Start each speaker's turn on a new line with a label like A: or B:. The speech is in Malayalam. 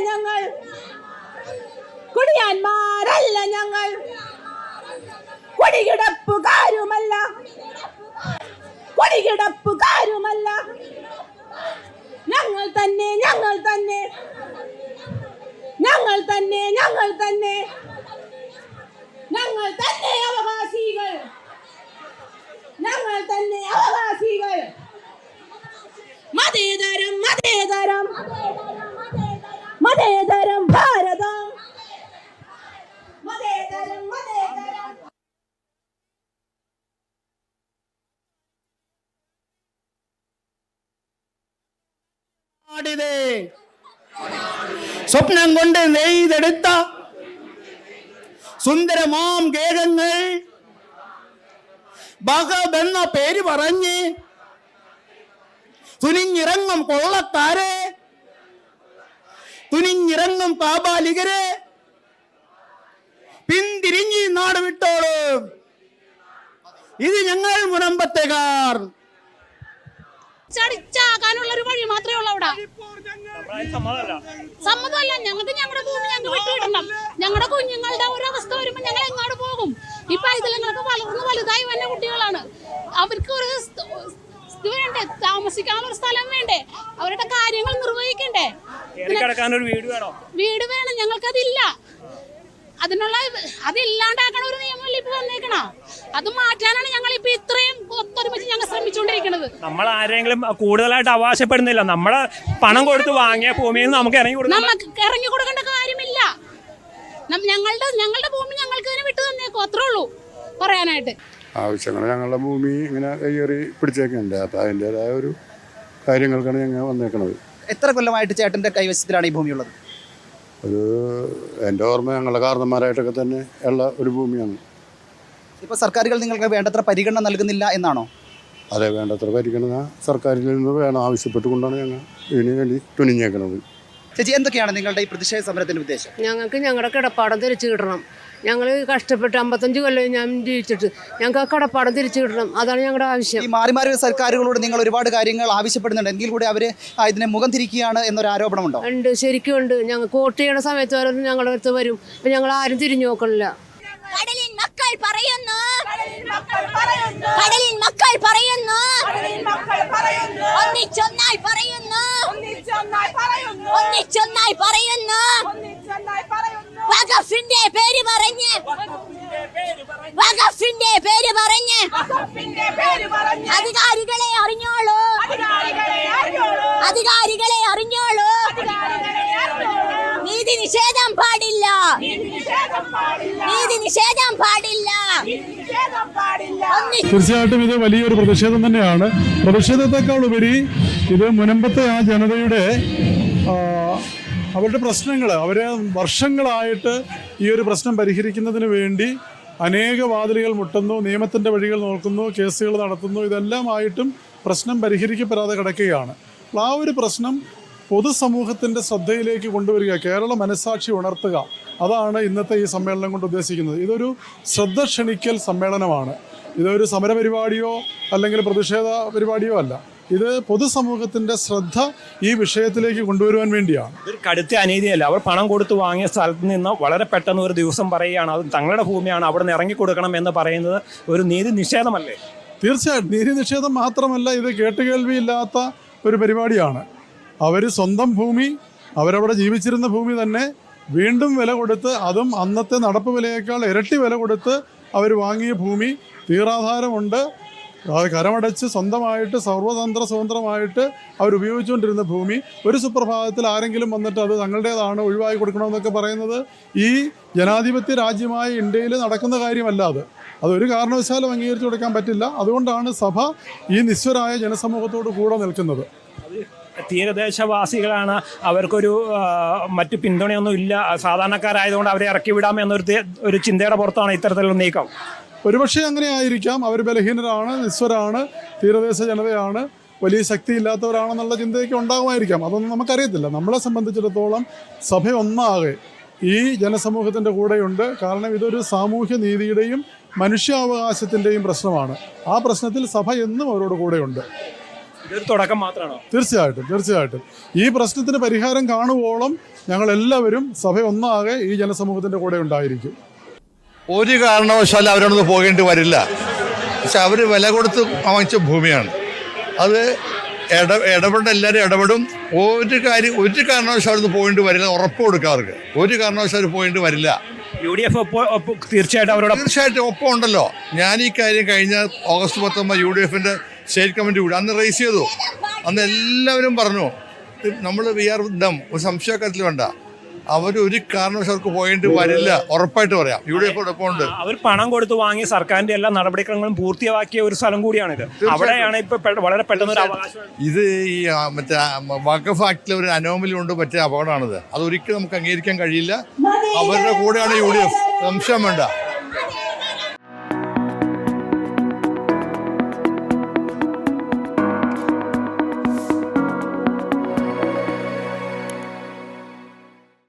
A: ഞങ്ങൾ, കുടിയാന്മാരല്ല ഞങ്ങൾ, കൊടികിടപ്പുകാരുമല്ല, കൊടികിടപ്പുകാരുമല്ല. ഞങ്ങൾ തന്നെ, ഞങ്ങൾ തന്നെ, ഞങ്ങൾ തന്നെ, ഞങ്ങൾ തന്നെ, ഞങ്ങൾ തന്നെ അവകാശികൾ, ഞങ്ങൾ തന്നെ അവകാശികൾ. മതേതരം, മതേതരം, മതേതരം ഭാരതം, മതേതരം, മതേതരം.
B: സ്വപ്നം കൊണ്ട് നെയ്തെടുത്ത സുന്ദരമാം ഗേഹങ്ങൾ ബഹബെന്ന പേര് പറഞ്ഞ് തുനിഞ്ഞിറങ്ങും കൊള്ളക്കാരെ, തുനിഞ്ഞിറങ്ങും കാബാലികരെ പിന്തിരിഞ്ഞ് നാട് വിട്ടോളൂ. ഇത് ഞങ്ങൾ മുനമ്പത്തേക്കാർ.
C: ചാകാനുള്ള ഒരു വഴി മാത്രമേ ഉള്ളൂ. അവിടെ സമ്മതമല്ല. ഞങ്ങൾക്ക് ഞങ്ങളുടെ ഭൂമി ഞങ്ങൾക്ക് വിട്ടുകിട്ടണം. ഞങ്ങളുടെ കുഞ്ഞുങ്ങളുടെ ഒരു അവസ്ഥ വരുമ്പോൾ ഞങ്ങൾ എങ്ങോട്ട് പോകും? ഈ പൈതലങ്ങളൊക്കെ വളർന്ന് വലുതായി വന്ന കുട്ടികളാണ്. അവർക്ക് ഒരു വേണ്ടേ, താമസിക്കാനുള്ള ഒരു സ്ഥലം വേണ്ടേ, അവരുടെ കാര്യങ്ങൾ നിർവഹിക്കണ്ടേ? വീട് വേണം, ഞങ്ങൾക്കതില്ല. അതിനുള്ള അതില്ലാണ്ടാക്കണ ഒരു നിയമമല്ല ഇപ്പൊ വന്നേക്കണ. അത് മാറ്റാനാണ് ഞങ്ങൾ ഇപ്പൊ ഇത്രയും ഒത്തൊരുമിച്ച് ഞങ്ങൾ ശ്രമിച്ചുകൊണ്ടിരിക്കുന്നത്.
D: നമ്മൾ ആരെങ്കിലും കൂടുതലായിട്ട് അവകാശപ്പെടുന്നില്ല. നമ്മളെ പണം കൊടുത്ത് വാങ്ങിയ ഭൂമിയിൽ നമുക്ക് ഇറങ്ങി
C: കൊടുക്കേണ്ട കാര്യമില്ല. ഞങ്ങളുടെ ഭൂമി ഞങ്ങൾക്ക് തന്നെ വിട്ടു തന്നേക്കും, അത്രേ ഉള്ളൂ പറയാനായിട്ട്.
E: ആവശ്യങ്ങൾ ഞങ്ങളുടെ ഭൂമി ഇങ്ങനെ കയ്യേറി പിടിച്ചേക്കുന്നുണ്ട്. അപ്പം അതിൻ്റെതായ ഒരു കാര്യങ്ങൾക്കാണ് ഞങ്ങൾ വന്നേക്കുന്നത്.
B: എത്ര കൊല്ലമായിട്ട് ചേട്ടൻ്റെ കൈവശത്തിലാണ് ഈ ഭൂമി ഉള്ളത്?
E: ഒരു എൻ്റെ ഓർമ്മ ഞങ്ങളുടെ കാരണന്മാരായിട്ടൊക്കെ തന്നെ ഉള്ള ഒരു ഭൂമിയാണ്.
B: ഇപ്പോൾ സർക്കാരുകൾ നിങ്ങൾക്ക് വേണ്ടത്ര പരിഗണന നൽകുന്നില്ല എന്നാണോ?
E: അതെ, വേണ്ടത്ര പരിഗണന സർക്കാരിൽ നിന്ന് വേണം ആവശ്യപ്പെട്ടുകൊണ്ടാണ് ഞങ്ങൾ ഇതിന് വേണ്ടി തുനിഞ്ഞേക്കുന്നത്.
B: ചേച്ചി, എന്തൊക്കെയാണ് നിങ്ങളുടെ ഈ പ്രതിഷേധ സമരത്തിൻ്റെ ഉദ്ദേശം?
F: ഞങ്ങൾക്ക് ഞങ്ങളുടെ കിടപ്പാടം തിരിച്ചു കിട്ടണം. ഞങ്ങൾ കഷ്ടപ്പെട്ട് 55 കൊല്ലം ഞാൻ ജീവിച്ചിട്ട് ഞങ്ങൾക്ക് ആ കടപ്പാടം തിരിച്ചു കിട്ടണം. അതാണ് ഞങ്ങളുടെ ആവശ്യം.
B: ഈ മാറി മാറി സർക്കാരുകളോട് നിങ്ങൾ ഒരുപാട് കാര്യങ്ങൾ ആവശ്യപ്പെടുന്നുണ്ട്, എങ്കിൽ കൂടി അവർ ഇതിനെ മുഖം തിരിക്കുകയാണ് എന്നൊരു ആരോപണമുണ്ടോ?
F: ഉണ്ട്, ശരിക്കും ഉണ്ട്. ഞങ്ങൾക്ക് വോട്ട് ചെയ്യണ സമയത്ത് വരെ ഞങ്ങളുടെ അടുത്ത് വരും. അപ്പം ഞങ്ങൾ ആരും തിരിഞ്ഞു നോക്കണില്ല.
C: കടലിൻ മക്കൾ പറയുന്നു, കടലിൻ മക്കൾ പറയുന്നു, ഒന്നിച്ചൊന്നായി പറയുന്നു, ഒന്നിച്ചൊന്നായി പറയുന്നു. വഖഫിന്റെ പേര് പറഞ്ഞ്, വഖഫിന്റെ പേര് പറഞ്ഞ് അധികാരികളെ അറിഞ്ഞോളൂ, അധികാരികളെ അറിഞ്ഞോളൂ. നീതി നിഷേധം പാടില്ല, നീതി നിഷേധം പാടില്ല.
G: തീർച്ചയായിട്ടും ഇത് വലിയൊരു പ്രതിഷേധം തന്നെയാണ്. പ്രതിഷേധത്തെക്കാൾ ഉപരി ഇത് മുനമ്പത്തെ ആ ജനതയുടെ അവരുടെ പ്രശ്നങ്ങൾ, അവർ വർഷങ്ങളായിട്ട് ഈ ഒരു പ്രശ്നം പരിഹരിക്കുന്നതിന് വേണ്ടി അനേക വാതിലുകൾ മുട്ടുന്നു, നിയമത്തിൻ്റെ വഴികൾ നോക്കുന്നു, കേസുകൾ നടത്തുന്നു. ഇതെല്ലാമായിട്ടും പ്രശ്നം പരിഹരിക്കപ്പെടാതെ കിടക്കുകയാണ്. അപ്പോൾ ആ ഒരു പ്രശ്നം പൊതുസമൂഹത്തിൻ്റെ ശ്രദ്ധയിലേക്ക് കൊണ്ടുവരിക, കേരള മനസ്സാക്ഷി ഉണർത്തുക, അതാണ് ഇന്നത്തെ ഈ സമ്മേളനം കൊണ്ട് ഉദ്ദേശിക്കുന്നത്. ഇതൊരു ശ്രദ്ധ ക്ഷണിക്കൽ സമ്മേളനമാണ്. ഇതൊരു സമരപരിപാടിയോ അല്ലെങ്കിൽ പ്രതിഷേധ പരിപാടിയോ അല്ല. ഇത് പൊതുസമൂഹത്തിൻ്റെ ശ്രദ്ധ ഈ വിഷയത്തിലേക്ക് കൊണ്ടുവരുവാൻ വേണ്ടിയാണ്.
D: ഇതൊരു കടുത്ത അനീതിയല്ല. അവർ പണം കൊടുത്ത് വാങ്ങിയ സ്ഥലത്ത് നിന്ന് വളരെ പെട്ടെന്ന് ഒരു ദിവസം പറയുകയാണ് അത് തങ്ങളുടെ ഭൂമിയാണ്, അവിടെ നിന്ന് ഇറങ്ങിക്കൊടുക്കണം എന്ന് പറയുന്നത് ഒരു നീതി നിഷേധമല്ലേ?
G: തീർച്ചയായിട്ടും നീതി നിഷേധം മാത്രമല്ല, ഇത് കേട്ടുകേൾവിയില്ലാത്ത ഒരു പരിപാടിയാണ്. അവർ സ്വന്തം ഭൂമി, അവരവിടെ ജീവിച്ചിരുന്ന ഭൂമി തന്നെ വീണ്ടും വില കൊടുത്ത്, അതും അന്നത്തെ നടപ്പ് വിലയേക്കാൾ ഇരട്ടി വില കൊടുത്ത് അവർ വാങ്ങിയ ഭൂമി, തീരാധാരമുണ്ട്, കരമടച്ച് സ്വന്തമായിട്ട് സ്വതന്ത്രമായിട്ട് അവരുപയോഗിച്ചുകൊണ്ടിരുന്ന ഭൂമി ഒരു സുപ്രഭാതത്തിൽ ആരെങ്കിലും വന്നിട്ട് അത് തങ്ങളുടേതാണ്, ഒഴിവാക്കി കൊടുക്കണമെന്നൊക്കെ പറയുന്നത് ഈ ജനാധിപത്യ രാജ്യമായ ഇന്ത്യയിൽ നടക്കുന്ന കാര്യമല്ല. അതൊരു കാരണവശാലും അംഗീകരിച്ചു കൊടുക്കാൻ പറ്റില്ല. അതുകൊണ്ടാണ് സഭ ഈ നിസ്വരായ ജനസമൂഹത്തോട് കൂടെ നിൽക്കുന്നത്.
D: തീരദേശവാസികളാണ്, അവർക്കൊരു മറ്റു പിന്തുണയൊന്നും ഇല്ല, സാധാരണക്കാരായതുകൊണ്ട് അവരെ ഇറക്കി വിടാം എന്നൊരു ചിന്തയുടെ പുറത്താണ് ഇത്തരത്തിലുള്ള നീക്കം.
G: ഒരുപക്ഷെ അങ്ങനെ ആയിരിക്കാം. അവർ ബലഹീനരാണ്, നിസ്വരാണ്, തീരദേശ ജനതയാണ്, വലിയ ശക്തിയില്ലാത്തവരാണെന്നുള്ള ചിന്തയൊക്കെ ഉണ്ടാകുമായിരിക്കാം. അതൊന്നും നമുക്കറിയത്തില്ല. നമ്മളെ സംബന്ധിച്ചിടത്തോളം സഭ ഒന്നാകെ ഈ ജനസമൂഹത്തിൻ്റെ കൂടെയുണ്ട്. കാരണം ഇതൊരു സാമൂഹ്യ നീതിയുടെയും മനുഷ്യാവകാശത്തിൻ്റെയും പ്രശ്നമാണ്. ആ പ്രശ്നത്തിൽ സഭ എന്നും അവരോട് കൂടെയുണ്ട്.
D: ഇതൊരു തുടക്കം മാത്രമാണോ?
G: തീർച്ചയായിട്ടും ഈ പ്രശ്നത്തിന് പരിഹാരം കാണുവോളം ഞങ്ങളെല്ലാവരും സഭ ഒന്നാകെ ഈ ജനസമൂഹത്തിൻ്റെ കൂടെ ഉണ്ടായിരിക്കും.
H: ഒരു കാരണവശാലും അവരൊന്നും പോകേണ്ടി വരില്ല. പക്ഷെ അവർ വില കൊടുത്ത് വാങ്ങിച്ച ഭൂമിയാണ്. അത് എല്ലാവരും ഇടപെടും. ഒരു കാരണവശാലും പോകേണ്ടി വരില്ല. ഉറപ്പ് കൊടുക്കുക അവർക്ക്. ഒരു കാരണവശാലും പോകേണ്ടി വരില്ല.
D: UDF
H: തീർച്ചയായിട്ടും ഒപ്പം ഉണ്ടല്ലോ. ഞാൻ ഈ കാര്യം കഴിഞ്ഞ ഓഗസ്റ്റ് 19 UDFന്റെ സ്റ്റേറ്റ് കമ്മിറ്റി കൂടി അന്ന് റേസ് ചെയ്തു. അന്ന് എല്ലാവരും പറഞ്ഞു നമ്മൾ വി ആർ ദം, ഒരു സംശയക്കാര്യത്തിൽ വേണ്ട, അവരൊരു കാരണവശാലും പോകേണ്ടി വരില്ല. ഉറപ്പായിട്ട് പറയാം. UDF ഒപ്പം ഉണ്ട്.
D: അവർ പണം കൊടുത്ത് വാങ്ങി സർക്കാരിന്റെ എല്ലാ നടപടിക്രമങ്ങളും പൂർത്തിയാക്കിയ ഒരു സ്ഥലം കൂടിയാണിത്. അവിടെയാണ് ഇപ്പൊ വളരെ പെട്ടെന്ന് ഒരു അവകാശം.
H: ഇത് ഈ മറ്റേ വഖഫ് ആക്ടിലെ ഒരു അനോമലി കൊണ്ട് പറ്റിയ അപകടമാണിത്. അതൊരിക്കലും നമുക്ക് അംഗീകരിക്കാൻ കഴിയില്ല. അവരുടെ കൂടെയാണ് UDF, സംശയം വേണ്ട.